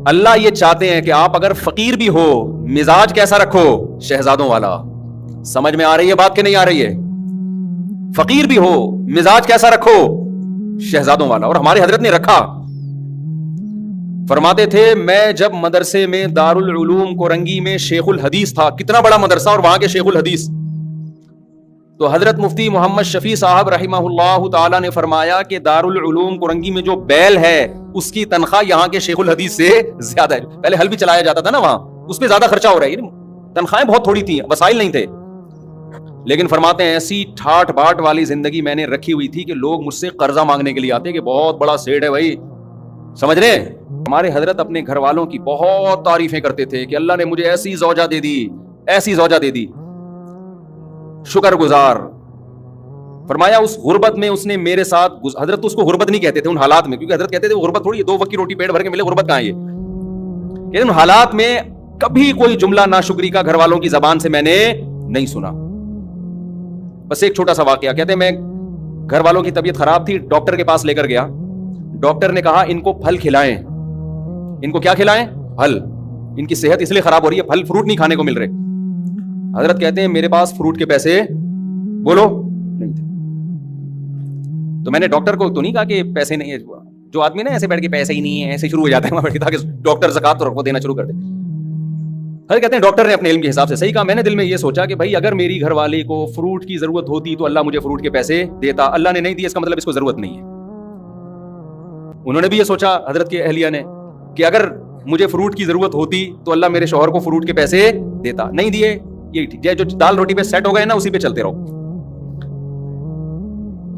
اللہ یہ چاہتے ہیں کہ آپ اگر فقیر بھی ہو مزاج کیسا رکھو؟ شہزادوں والا. سمجھ میں آ رہی ہے بات کہ نہیں آ رہی ہے؟ فقیر بھی ہو مزاج کیسا رکھو؟ شہزادوں والا. اور ہمارے حضرت نے رکھا. فرماتے تھے میں جب مدرسے میں دارالعلوم کورنگی میں شیخ الحدیث تھا, کتنا بڑا مدرسہ اور وہاں کے شیخ الحدیث, تو حضرت مفتی محمد شفیع صاحب رحمہ اللہ تعالی نے فرمایا کہ دارالعلوم کورنگی میں جو بیل ہے اس کی تنخواہ یہاں کے شیخ الحدیث سے زیادہ ہے. پہلے حل بھی چلایا جاتا تھا نا وہاں, اس پہ زیادہ خرچہ ہو رہا ہے, تنخواہیں بہت تھوڑی تھیں, وسائل نہیں تھے. لیکن فرماتے ہیں ایسی ٹھاٹ باٹ والی زندگی میں نے رکھی ہوئی تھی کہ لوگ مجھ سے قرضہ مانگنے کے لیے آتے کہ بہت بڑا سیٹ ہے بھائی, سمجھ رہے ہیں. ہمارے حضرت اپنے گھر والوں کی بہت تعریفیں کرتے تھے کہ اللہ نے مجھے ایسی زوجہ دے دی, ایسی زوجہ دے دی, شکر گزار. فرمایا اس غربت میں اس نے میرے ساتھ, حضرت اس کو غربت نہیں کہتے تھے ان حالات میں, کیونکہ حضرت کہتے تھے غربت تھوڑی ہے, 2 وقت کی روٹی پیٹ بھر کے ملے, غربت کہاں ہے یہ. لیکن ان حالات میں کبھی کوئی جملہ ناشکری کا گھر والوں کی زبان سے میں نے نہیں سنا. بس ایک چھوٹا سا واقعہ, کہتے ہیں میں گھر والوں کی طبیعت خراب تھی, ڈاکٹر کے پاس لے کر گیا. ڈاکٹر نے کہا ان کو پھل کھلائیں. ان کو کیا کھلائیں؟ پھل. ان کی صحت اس لیے خراب ہو رہی ہے, پھل فروٹ نہیں کھانے کو مل رہے. حضرت کہتے ہیں میرے پاس فروٹ کے پیسے بولو نہیں تھے. تو میں نے ڈاکٹر کو تو نہیں کہا کہ پیسے نہیں ہے, جو آدمی نا ایسے بیٹھ کے پیسے ہی نہیں ہے ایسے شروع ہو جاتا ہے وہاں بیٹھ کے, تاکہ ڈاکٹر زکات تو دینا شروع کر دے. حضرت کہتے ہیں ڈاکٹر نے اپنے علم کے حساب سے صحیح کہا. میں نے دل میں یہ سوچا کہ بھائی اگر میری گھر والی کو فروٹ کی ضرورت ہوتی تو اللہ مجھے فروٹ کے پیسے دیتا, اللہ نے نہیں دی, اس کا مطلب اس کو ضرورت نہیں ہے. انہوں نے بھی یہ سوچا حضرت کے اہلیہ نے کہ اگر مجھے فروٹ کی ضرورت ہوتی تو اللہ میرے شوہر کو فروٹ کے پیسے دیتا, نہیں دیے, یہ جو دال روٹی پہ سیٹ ہو گئے نا اسی پہ چلتے رہو.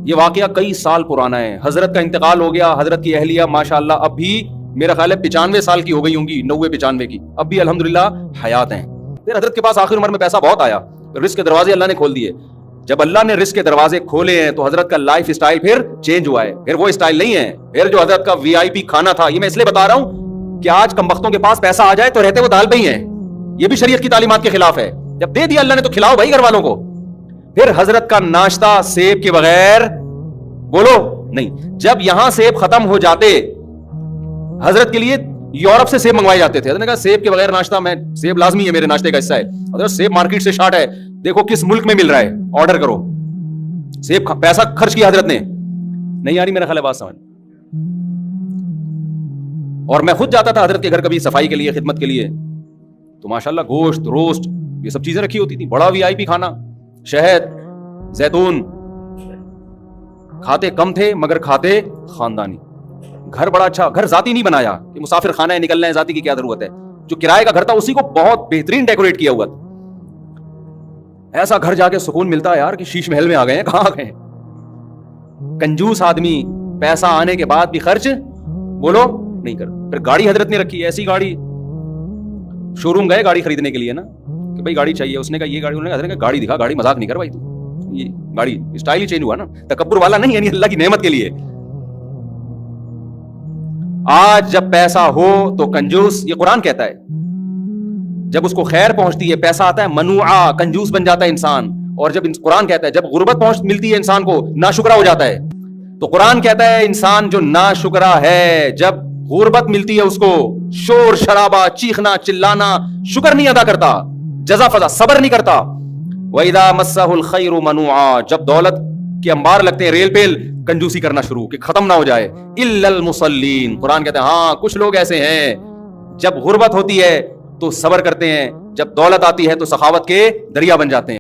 یہ واقعہ کئی سال پرانا ہے. حضرت کا انتقال ہو گیا. حضرت کی اہلیہ ماشاءاللہ اب بھی میرا خیال ہے 95 سال کی ہو گئی ہوں گی, 90-95 کی, اب بھی الحمدللہ حیات ہیں. پھر حضرت کے پاس آخر عمر میں پیسہ بہت آیا, رزق کے دروازے اللہ نے کھول دیے. جب اللہ نے رزق کے دروازے کھولے ہیں تو حضرت کا لائف اسٹائل پھر چینج ہوا ہے. پھر وہ اسٹائل نہیں ہے پھر جو حضرت کا VIP کھانا تھا. یہ میں اس لیے بتا رہا ہوں کہ آج کم بختوں کے پاس پیسہ آ جائے تو رہتے وہ دال پہ ہی ہیں. یہ بھی شریعت کی تعلیمات کے خلاف ہے. جب دے دیا اللہ نے تو کھلاؤ بھائی گھر والوں کو. پھر حضرت کا ناشتہ سیب کے بغیر بولو نہیں. جب یہاں سیب ختم ہو جاتے حضرت کے لیے یورپ سے سیب منگوائے جاتے تھے. حضرت نے کہا سیب کے بغیر ناشتہ, میں سیب لازمی ہے میرے ناشتے کا حصہ ہے. حضرت سیب مارکیٹ سے شارٹ ہے, دیکھو کس ملک میں مل رہا ہے, آرڈر کرو. سیب پیسہ خرچ کیا حضرت نے. نہیں آ رہی میرا خیال ہے بات سمجھ. اور میں خود جاتا تھا حضرت کے گھر کبھی صفائی کے لیے, خدمت کے لیے, تو ماشاءاللہ گوشت, روسٹ, یہ سب چیزیں رکھی ہوتی تھی. بڑا VIP کھانا, شہد, زیتون, کھاتے کم تھے مگر کھاتے خاندانی. گھر بڑا اچھا, گھر ذاتی نہیں بنایا کہ مسافر خانہ ہے نکلنا ہے, ذاتی کی کیا ضرورت ہے. جو کرائے کا گھر تھا اسی کو بہت بہترین ڈیکوریٹ کیا ہوا تھا. ایسا گھر جا کے سکون ملتا ہے یار کہ شیش محل میں آ گئے ہیں, کہاں آ گئے. کنجوس آدمی پیسہ آنے کے بعد بھی خرچ بولو نہیں کر. پھر گاڑی حضرت نے رکھی, ایسی گاڑی, شو روم گئے گاڑی خریدنے کے لیے نا کہ بھائی گاڑی چاہیے. اس نے کہا یہ گاڑی, انہوں نے کہا گاڑی دکھا, گاڑی مذاق نہیں کر بھائی تو, یہ گاڑی اسٹائل ہی چینج ہوا نا, تکبر والا نہیں, یعنی اللہ کی نعمت کے لیے. آج جب پیسہ ہو تو کنجوس, یہ قرآن کہتا ہے, جب اس کو خیر پہنچتی ہے پیسہ آتا ہے منوعا, کنجوس بن جاتا ہے انسان. اور جب قرآن کہتا ہے جب غربت ملتی ہے انسان کو ناشکرا ہو جاتا ہے. تو قرآن کہتا ہے انسان جو ناشکرا ہے جب غربت ملتی ہے اس کو شور شرابہ, چیخنا چلانا, شکر نہیں ادا کرتا, جزا فضا صبر نہیں کرتا. وَإِذَا مَسَّهُ الْخَيْرُ مَنُوعًا, جب دولت کے انبار لگتے ہیں ریل پیل, کنجوسی کرنا شروع کہ ختم نہ ہو جائے. إِلَّا الْمُصَلِّينَ, قرآن کہتے ہیں ہاں کچھ لوگ ایسے ہیں جب غربت ہوتی ہے تو صبر کرتے ہیں, جب دولت آتی ہے تو سخاوت کے دریا بن جاتے ہیں.